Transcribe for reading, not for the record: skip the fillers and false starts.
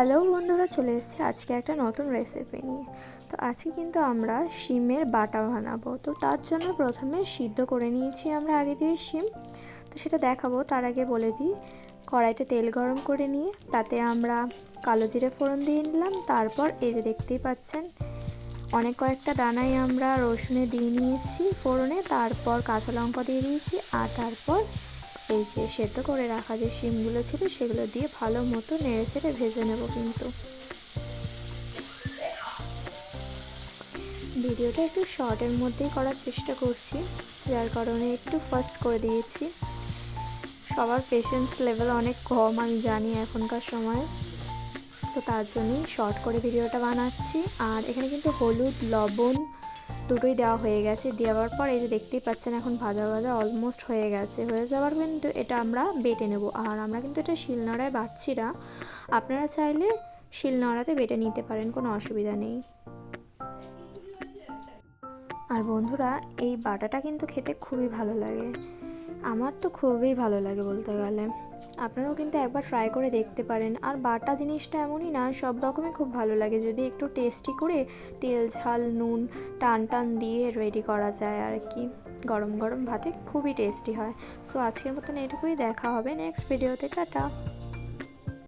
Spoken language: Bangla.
হ্যালো বন্ধুরা, চলে এসেছি আজকে একটা নতুন রেসিপি নিয়ে। তো আজকে কিন্তু আমরা শিমের বাটা বানাবো। তো তার জন্য প্রথমে সিদ্ধ করে নিয়েছি আমরা আগে দিয়ে শিম। তো সেটা দেখাবো, তার আগে বলে দিই, কড়াইতে তেল গরম করে নিয়ে তাতে আমরা কালো জিরে ফোড়ন দিয়ে নিলাম। তারপর এই যে দেখতেই পাচ্ছেন অনেক কয়েকটা দানাই আমরা রসুনে দিয়ে নিয়েছি ফোড়নে, তারপর কাঁচা লঙ্কা দিয়ে দিয়েছি, আর তারপর এই যে সেদ্ধ করে রাখা যে শিমগুলো ছিল সেগুলো দিয়ে ভালো মতো নেড়ে চেড়ে ভেজে নেব। কিন্তু ভিডিওটা একটু শর্টের মধ্যেই করার চেষ্টা করছি, যার কারণে একটু ফাস্ট করে দিয়েছি। সবার পেশেন্স লেভেল অনেক কম আমি জানি এখনকার সময়, তো তার জন্যই শর্ট করে ভিডিওটা বানাচ্ছি। আর এখানে কিন্তু হলুদ লবণ দুটোই দেওয়া হয়ে গেছে। দেওয়ার পর এই যে দেখতেই পাচ্ছেন এখন ভাজা ভাজা অলমোস্ট হয়ে গেছে। হয়ে যাওয়ার কিন্তু এটা আমরা বেটে নেব। আর আমরা কিন্তু এটা শিলনোড়ায় বাটছি না, আপনারা চাইলে শিলনোড়াতে বেটে নিতে পারেন, কোনো অসুবিধা নেই। আর বন্ধুরা, এই বাটাটা কিন্তু খেতে খুবই ভালো লাগে, আমার তো খুবই ভালো লাগে বলতে গেলে। আপনারাও কিন্তু একবার ট্রাই করে দেখতে পারেন। আর বাটা জিনিসটা এমনই না, সব রকমই খুব ভালো লাগে যদি একটু টেস্টি করে তেল ঝাল নুন টান টান দিয়ে রেডি করা যায় আর কি। গরম গরম ভাতে খুবই টেস্টি হয়। সো আজকের মতন এটুকুই, দেখা হবে নেক্সট ভিডিওতে। টাটা।